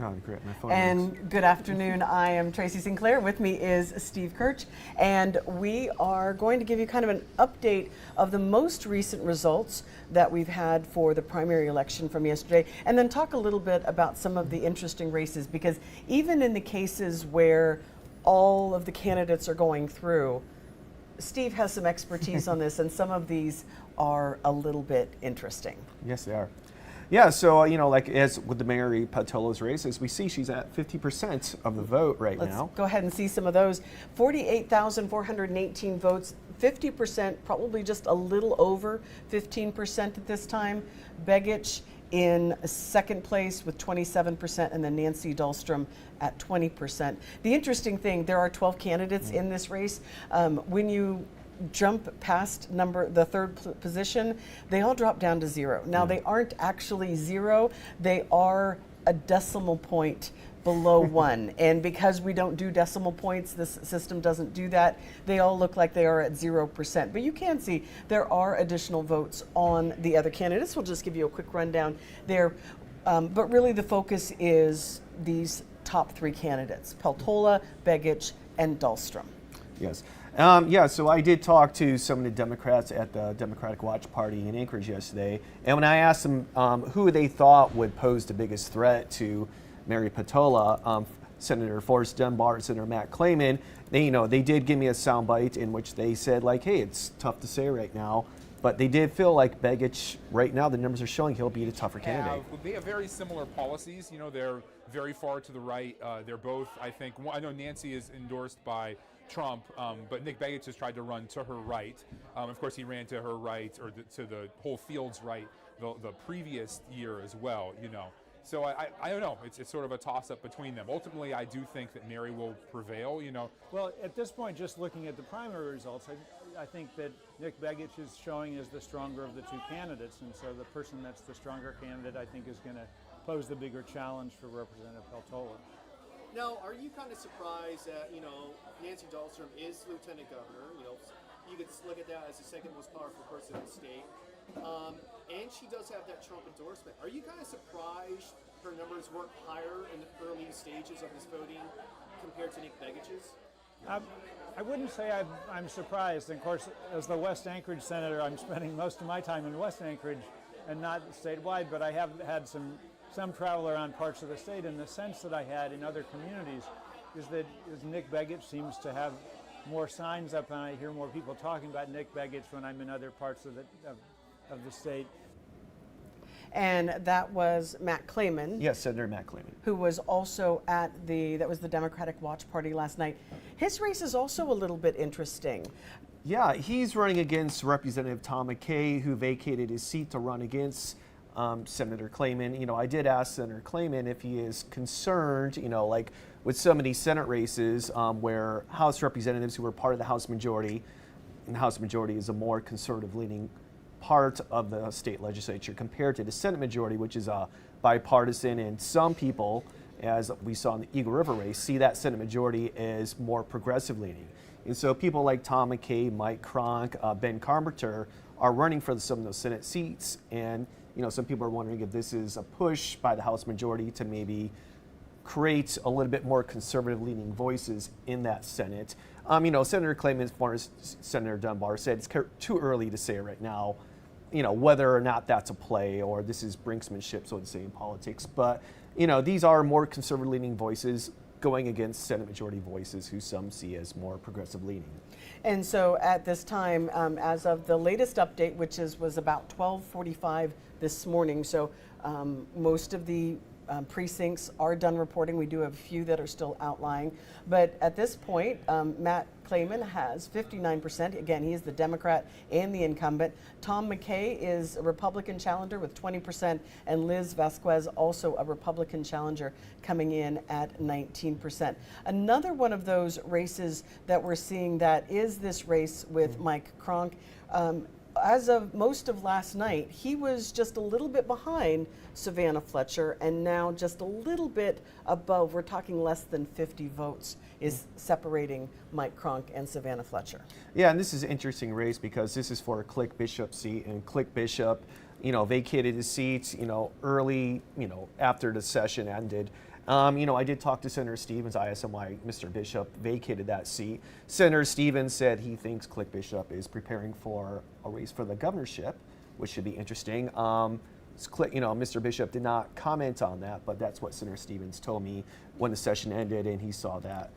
Oh, great. My phone rings. And good afternoon. I am Tracy Sinclair. With me is Steve Kirch, and we are going to give you kind of an update of the most recent results that we've had for the primary election from yesterday, and then talk a little bit about some of the interesting races, because even in the cases where all of the candidates are going through, Steve has some expertise on this, and some of these are a little bit interesting. Yes, they are. Yeah, so, like as with the Mary Patola's race, as we see, she's at 50% of the vote right now. Let's go ahead and see some of those. 48,418 votes, 50%, probably just a little over 15% at this time. Begich in second place with 27%, and then Nancy Dahlstrom at 20%. The interesting thing, there are 12 candidates in this race. When you jump past the third position, they all drop down to zero. Now, they aren't actually zero, they are a decimal point below one. And because we don't do decimal points, this system doesn't do that, they all look like they are at 0%. But you can see there are additional votes on the other candidates. We'll just give you a quick rundown there. But really the focus is these top three candidates, Peltola, Begich, and Dahlstrom. Yes. So I did talk to some of the Democrats at the Democratic Watch Party in Anchorage yesterday, and when I asked them who they thought would pose the biggest threat to Mary Patola, Senator Forrest Dunbar, Senator Matt Clayman, they did give me a soundbite in which they said, like, hey, it's tough to say right now, but they did feel like Begich, right now, the numbers are showing he'll be a tougher candidate. They have very similar policies. They're very far to the right. They're both, I think, I know Nancy is endorsed by Trump, but Nick Begich has tried to run to her right. Of course, he ran to her right, or to the whole field's right, the previous year as well, So I don't know. It's sort of a toss-up between them. Ultimately, I do think that Mary will prevail, Well, at this point, just looking at the primary results, I think that Nick Begich is showing as the stronger of the two candidates, and so the person that's the stronger candidate, I think, is going to pose the bigger challenge for Representative Peltola. Now, are you kind of surprised that, Nancy Dahlstrom is lieutenant governor? You could look at that as the second most powerful person in the state. And she does have that Trump endorsement. Are you kind of surprised her numbers weren't higher in the early stages of this voting compared to Nick Begich's? I wouldn't say I'm surprised. And of course, as the West Anchorage senator, I'm spending most of my time in West Anchorage and not statewide, but I have had some travel around parts of the state, and the sense that I had in other communities is that Nick Begich seems to have more signs up, and I hear more people talking about Nick Begich when I'm in other parts of the state. And that was Matt Clayman. Yes, Senator Matt Clayman. Who was also at that was the Democratic Watch Party last night. His race is also a little bit interesting. Yeah, he's running against Representative Tom McKay, who vacated his seat to run against Senator Clayman. I did ask Senator Clayman if he is concerned, like with some of these Senate races where House representatives who were part of the House majority, and the House majority is a more conservative-leaning part of the state legislature compared to the Senate majority, which is bipartisan, and some people, as we saw in the Eagle River race, see that Senate majority as more progressive-leaning. And so people like Tom McKay, Mike Cronk, Ben Carpenter are running for some of those Senate seats, and some people are wondering if this is a push by the House majority to maybe create a little bit more conservative-leaning voices in that Senate. Senator Clayman, as far as Senator Dunbar said, it's too early to say right now, whether or not that's a play or this is brinksmanship, so to say, in politics. But, these are more conservative-leaning voices going against Senate majority voices who some see as more progressive-leaning. And so at this time, as of the latest update, which was about 12:45 this morning, so most of the precincts are done reporting. We do have a few that are still outlying. But at this point, Matt Clayman has 59%. Again, he is the Democrat and the incumbent. Tom McKay is a Republican challenger with 20%, and Liz Vasquez, also a Republican challenger, coming in at 19%. Another one of those races that we're seeing that is this race with Mike Cronk. As of most of last night, he was just a little bit behind Savannah Fletcher, and now just a little bit above. We're talking less than 50 votes is separating Mike Cronk and Savannah Fletcher. Yeah, and this is an interesting race because this is for a Click Bishop seat, and Click Bishop, vacated his seat, early, after the session ended. I did talk to Senator Stevens. I asked him why Mr. Bishop vacated that seat. Senator Stevens said he thinks Click Bishop is preparing for a race for the governorship, which should be interesting. Mr. Bishop did not comment on that, but that's what Senator Stevens told me when the session ended, and he saw that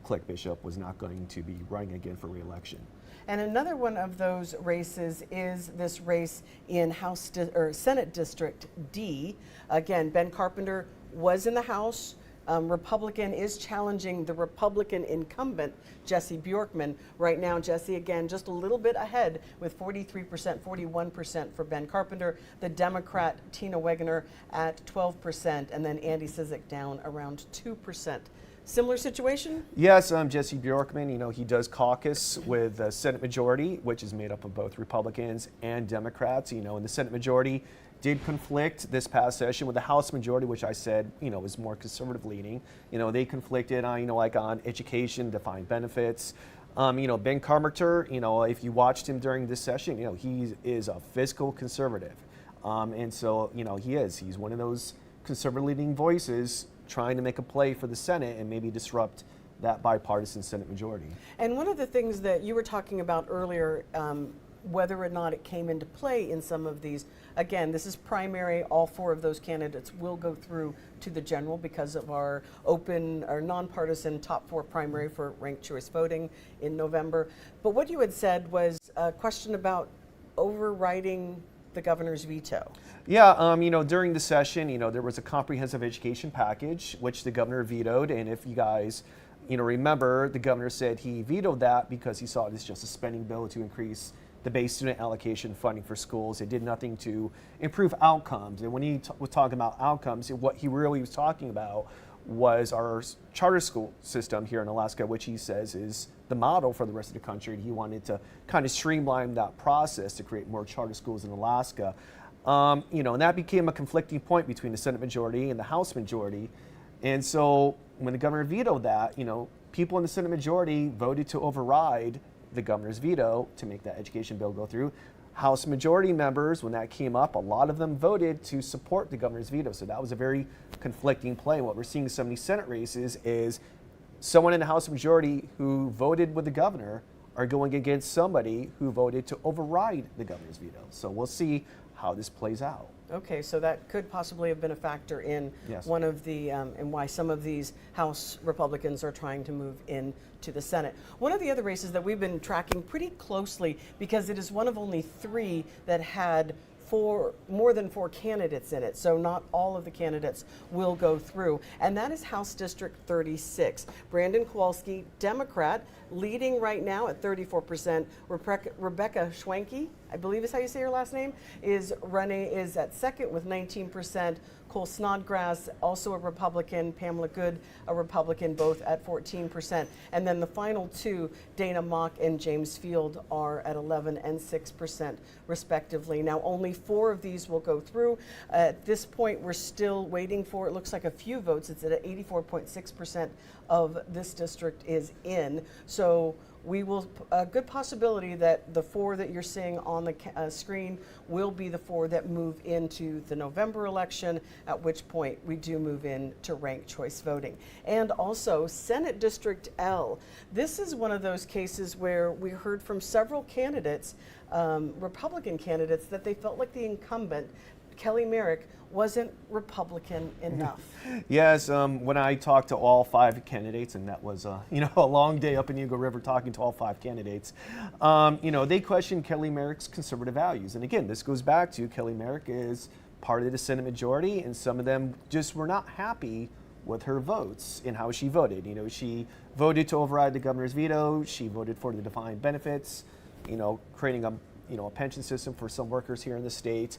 Click Bishop was not going to be running again for re-election. And another one of those races is this race in Senate District D. Again, Ben Carpenter was in the House. Republican is challenging the Republican incumbent, Jesse Bjorkman. Right now, Jesse, again, just a little bit ahead with 43%, 41% for Ben Carpenter. The Democrat, Tina Wegener, at 12%, and then Andy Cizik down around 2%. Similar situation? Yes, Jesse Bjorkman, he does caucus with the Senate majority, which is made up of both Republicans and Democrats. And the Senate majority did conflict this past session with the House majority, which I said, is more conservative leaning. They conflicted on, on education, defined benefits. Ben Carpenter, if you watched him during this session, he is a fiscal conservative. And so, he's one of those conservative leaning voices trying to make a play for the Senate and maybe disrupt that bipartisan Senate majority. And one of the things that you were talking about earlier, whether or not it came into play in some of these, again, this is primary. All four of those candidates will go through to the general because of our open or nonpartisan top four primary for ranked choice voting in November. But what you had said was a question about overriding the governor's veto. Yeah, during the session, there was a comprehensive education package, which the governor vetoed. And if you guys, remember, the governor said he vetoed that because he saw it as just a spending bill to increase the base student allocation funding for schools. It did nothing to improve outcomes. And when he was talking about outcomes, what he really was talking about was our charter school system here in Alaska, which he says is the model for the rest of the country. He wanted to kind of streamline that process to create more charter schools in Alaska. And that became a conflicting point between the Senate majority and the House majority. And so when the governor vetoed that, people in the Senate majority voted to override the governor's veto to make that education bill go through. House majority members, when that came up, a lot of them voted to support the governor's veto. So that was a very conflicting play. What we're seeing in some of these Senate races is someone in the House majority who voted with the governor are going against somebody who voted to override the governor's veto. So we'll see how this plays out. Okay, so that could possibly have been a factor in one of the, and why some of these House Republicans are trying to move into the Senate. One of the other races that we've been tracking pretty closely, because it is one of only three that had more than four candidates in it, so not all of the candidates will go through, and that is House District 36. Brandon Kowalski, Democrat, leading right now at 34%. Rebecca Schwenke, I believe is how you say her last name, is at second with 19%. Cole Snodgrass, also a Republican. Pamela Good, a Republican, both at 14%. And then the final two, Dana Mock and James Field, are at 11 and 6% respectively. Now, only four of these will go through. At this point, we're still waiting for, it looks like, a few votes. It's at 84.6% of this district is in. So we will, a good possibility that the four that you're seeing on the screen will be the four that move into the November election, at which point we do move into ranked choice voting. And also Senate District L. This is one of those cases where we heard from several candidates, Republican candidates, that they felt like the incumbent, Kelly Merrick, wasn't Republican enough. Yes, when I talked to all five candidates, and that was a long day up in Eagle River talking to all five candidates, they questioned Kelly Merrick's conservative values. And again, this goes back to Kelly Merrick is part of the Senate majority, and some of them just were not happy with her votes and how she voted. She voted to override the governor's veto. She voted for the defined benefits, creating a pension system for some workers here in the state.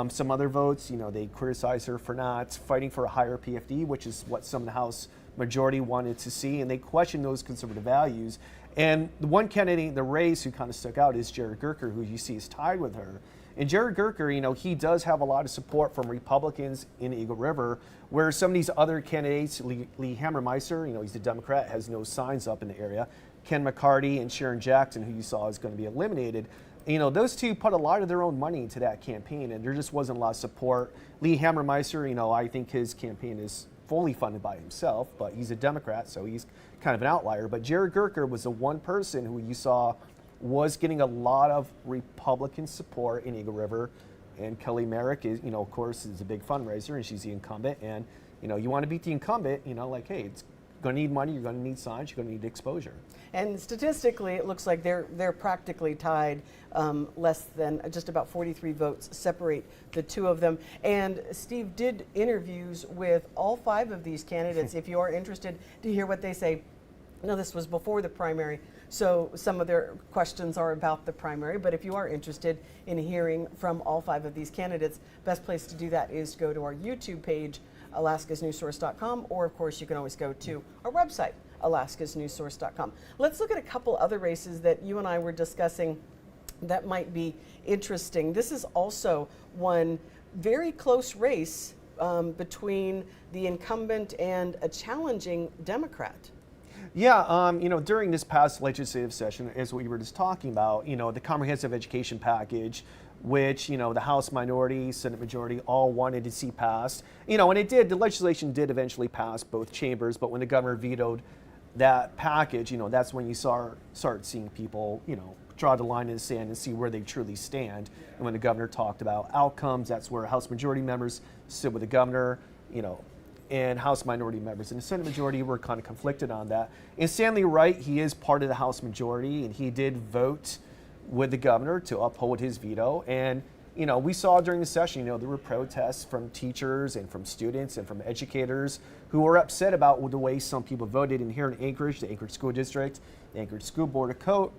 Some other votes, they criticized her for not fighting for a higher PFD, which is what some of the House majority wanted to see, and they questioned those conservative values. And the one candidate in the race who kind of stuck out is Jared Gerker, who you see is tied with her. And Jared Gerker, he does have a lot of support from Republicans in Eagle River, where some of these other candidates, Lee Hammermeister, he's a Democrat, has no signs up in the area. Ken McCarty and Sharon Jackson, who you saw is going to be eliminated. Those two put a lot of their own money into that campaign, and there just wasn't a lot of support. Lee Hammermeister, I think his campaign is fully funded by himself, but he's a Democrat, so he's kind of an outlier. But Jared Gerker was the one person who you saw was getting a lot of Republican support in Eagle River. And Kelly Merrick is, of course, is a big fundraiser, and she's the incumbent. And, you want to beat the incumbent, like, hey, it's going to need money, you're going to need signs, you're going to need exposure. And statistically, it looks like they're practically tied. Less than just about 43 votes separate the two of them. And Steve did interviews with all 5 of these candidates. If you are interested to hear what they say, this was before the primary, so some of their questions are about the primary. But if you are interested in hearing from all 5 of these candidates, best place to do that is to go to our YouTube page, alaskasnewssource.com, or of course you can always go to our website, alaskasnewssource.com. Let's look at a couple other races that you and I were discussing that might be interesting. This is also one very close race between the incumbent and a challenging Democrat. Yeah, during this past legislative session, as we were just talking about, the comprehensive education package, which, the House minority, Senate majority all wanted to see passed, and it did, the legislation did eventually pass both chambers, but when the governor vetoed that package, that's when you start seeing people, draw the line in the sand and see where they truly stand. And when the governor talked about outcomes, that's where House majority members stood with the governor, and House minority members. And the Senate majority were kind of conflicted on that. And Stanley Wright, he is part of the House majority, and he did vote with the governor to uphold his veto. And, we saw during the session, there were protests from teachers and from students and from educators who were upset about the way some people voted. And here in Anchorage, the Anchorage School District, the Anchorage School Board,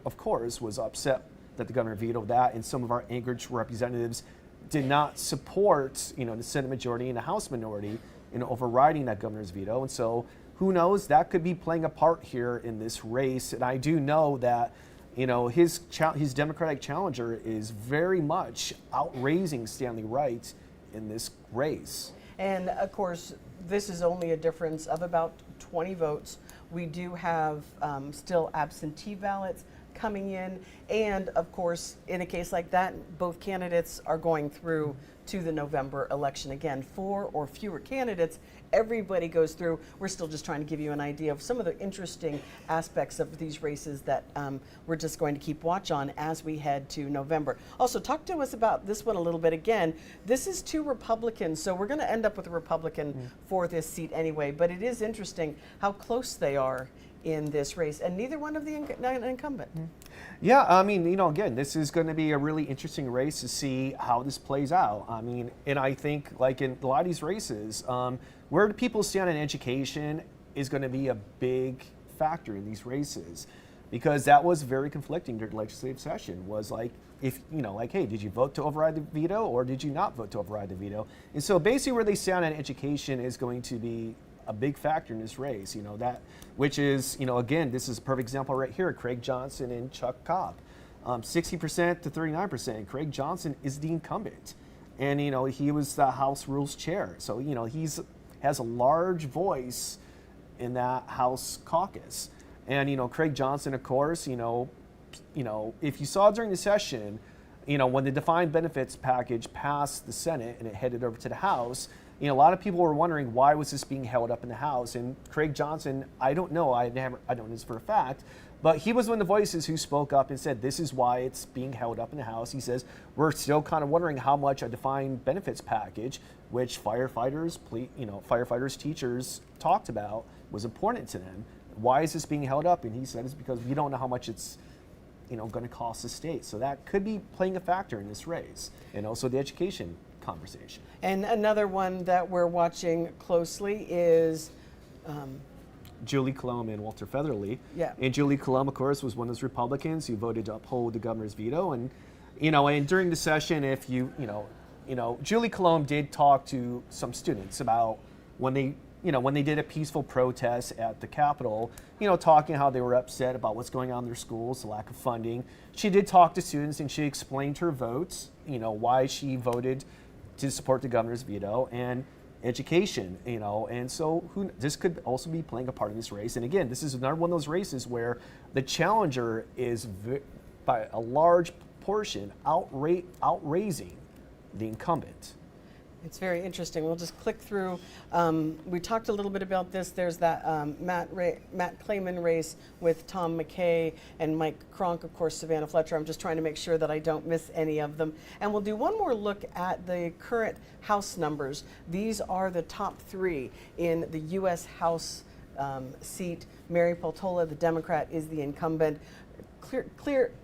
of course, was upset that the governor vetoed that. And some of our Anchorage representatives did not support, the Senate majority and the House minority in overriding that governor's veto. And so who knows, that could be playing a part here in this race. And I do know that, his Democratic challenger is very much outraising Stanley Wright in this race. And of course, this is only a difference of about 20 votes. We do have still absentee ballots coming in. And of course, in a case like that, both candidates are going through to the November election. Again, 4 or fewer candidates, everybody goes through. We're still just trying to give you an idea of some of the interesting aspects of these races that we're just going to keep watch on as we head to November. Also, talk to us about this one a little bit. Again, this is 2 Republicans, so we're going to end up with a Republican for this seat anyway, but it is interesting how close they are in this race, and neither one of the incumbent. Yeah, again, this is going to be a really interesting race to see how this plays out. And I think, like in a lot of these races, where do people stand in education is going to be a big factor in these races, because that was very conflicting during the legislative session. Was like, if hey, did you vote to override the veto or did you not vote to override the veto? And so basically, where they stand on education is going to be a big factor in this race, which is, again, this is a perfect example right here, Craig Johnson and Chuck Cobb. 60% to 39%. Craig Johnson is the incumbent. And, he was the House Rules Chair. So, has a large voice in that House caucus. And, Craig Johnson, of course, if you saw during the session, when the defined benefits package passed the Senate and it headed over to the House, a lot of people were wondering why was this being held up in the House. And Craig Johnson, I don't know, I don't know this for a fact, but he was one of the voices who spoke up and said this is why it's being held up in the House. He says we're still kind of wondering how much a defined benefits package, which firefighters, teachers talked about, was important to them. Why is this being held up? And he said it's because we don't know how much it's going to cost the state. So that could be playing a factor in this race, and also the education conversation. And another one that we're watching closely is Julie Colomb and Walter Featherly. Yeah. And Julie Colomb, of course, was one of those Republicans who voted to uphold the governor's veto. And and during the session, if Julie Colomb did talk to some students about when they did a peaceful protest at the Capitol, talking how they were upset about what's going on in their schools, the lack of funding. She did talk to students and she explained her votes, why she voted to support the governor's veto, and education, and so this could also be playing a part in this race. And again, this is another one of those races where the challenger is by a large portion outraising the incumbent. It's very interesting. We'll just click through. We talked a little bit about this. There's that Matt Clayman race with Tom McKay and Mike Cronk, of course, Savannah Fletcher. I'm just trying to make sure that I don't miss any of them. And we'll do one more look at the current House numbers. These are the top 3 in the U.S. House seat. Mary Peltola, the Democrat, is the incumbent.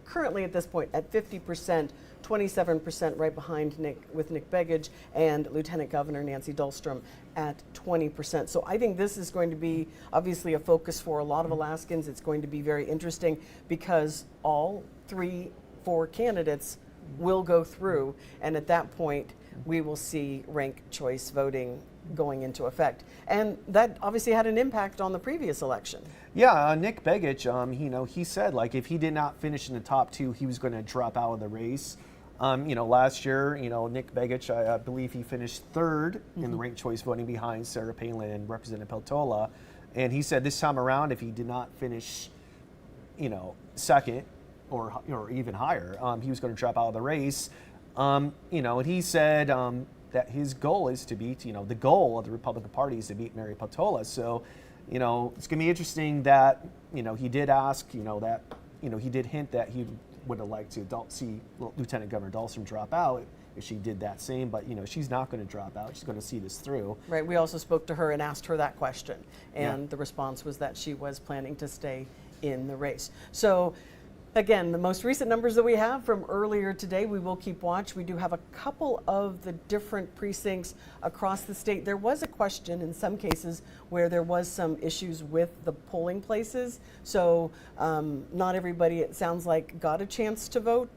Currently at this point at 50%. 27% right behind Nick Begich, and Lieutenant Governor Nancy Dahlstrom at 20%. So I think this is going to be obviously a focus for a lot of Alaskans. It's going to be very interesting because all 3-4 candidates will go through, and at that point we will see ranked choice voting going into effect. And that obviously had an impact on the previous election. Yeah, Nick Begich, he said like if he did not finish in the top 2, he was going to drop out of the race. Last year, Nick Begich, I believe he finished 3rd in the ranked choice voting behind Sarah Palin and Representative Peltola. And he said this time around, if he did not finish, 2nd or even higher, he was going to drop out of the race. And he said that his goal is to beat, the goal of the Republican Party is to beat Mary Peltola. So, it's going to be interesting that, he did ask, that, he did hint that he would have liked to see Lieutenant Governor Dahlstrom drop out if she did that same, but she's not going to drop out. She's going to see this through. Right. We also spoke to her and asked her that question, and the response was that she was planning to stay in the race. So again, the most recent numbers that we have from earlier today, we will keep watch. We do have a couple of the different precincts across the state. There was a question in some cases where there was some issues with the polling places. So not everybody, it sounds like, got a chance to vote.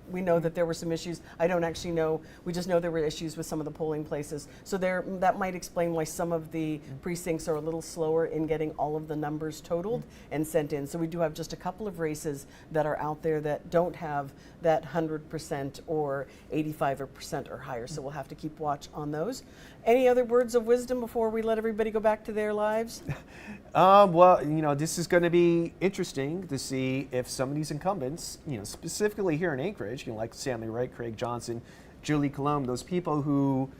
We know that there were some issues. I don't actually know. We just know there were issues with some of the polling places. So that might explain why some of the precincts are a little slower in getting all of the numbers totaled and sent in. So we do have just a couple of races that are out there that don't have that 100% or 85% or higher. So we'll have to keep watch on those. Any other words of wisdom before we let everybody go back to their lives? This is going to be interesting to see if some of these incumbents, specifically here in Anchorage, like Sammy Wright, Craig Johnson, Julie Colomb, those people who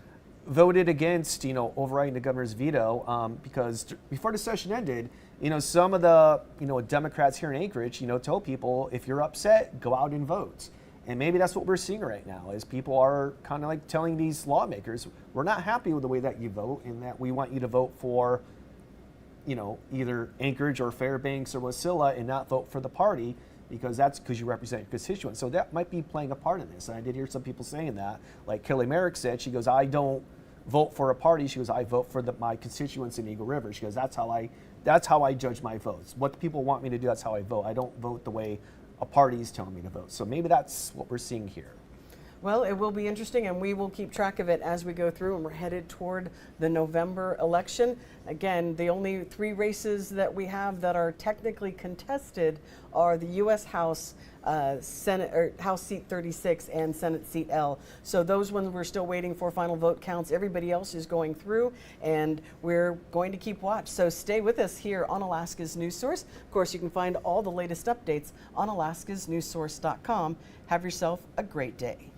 voted against, overriding the governor's veto, because before the session ended, some of the, Democrats here in Anchorage, told people, if you're upset, go out and vote. And maybe that's what we're seeing right now, is people are kind of like telling these lawmakers, we're not happy with the way that you vote, and that we want you to vote for, either Anchorage or Fairbanks or Wasilla, and not vote for the party, because you represent your constituents. So that might be playing a part in this. And I did hear some people saying that. Like Kelly Merrick said, she goes, I don't vote for a party. She goes, I vote for my constituents in Eagle River. She goes, that's how I judge my votes. What people want me to do, that's how I vote. I don't vote the way a party is telling me to vote. So maybe that's what we're seeing here. Well, it will be interesting, and we will keep track of it as we go through, and we're headed toward the November election. Again, the only 3 races that we have that are technically contested are the U.S. House, Senate, or House Seat 36 and Senate Seat L. So those ones we're still waiting for final vote counts. Everybody else is going through, and we're going to keep watch. So stay with us here on Alaska's News Source. Of course, you can find all the latest updates on alaskasnewssource.com. Have yourself a great day.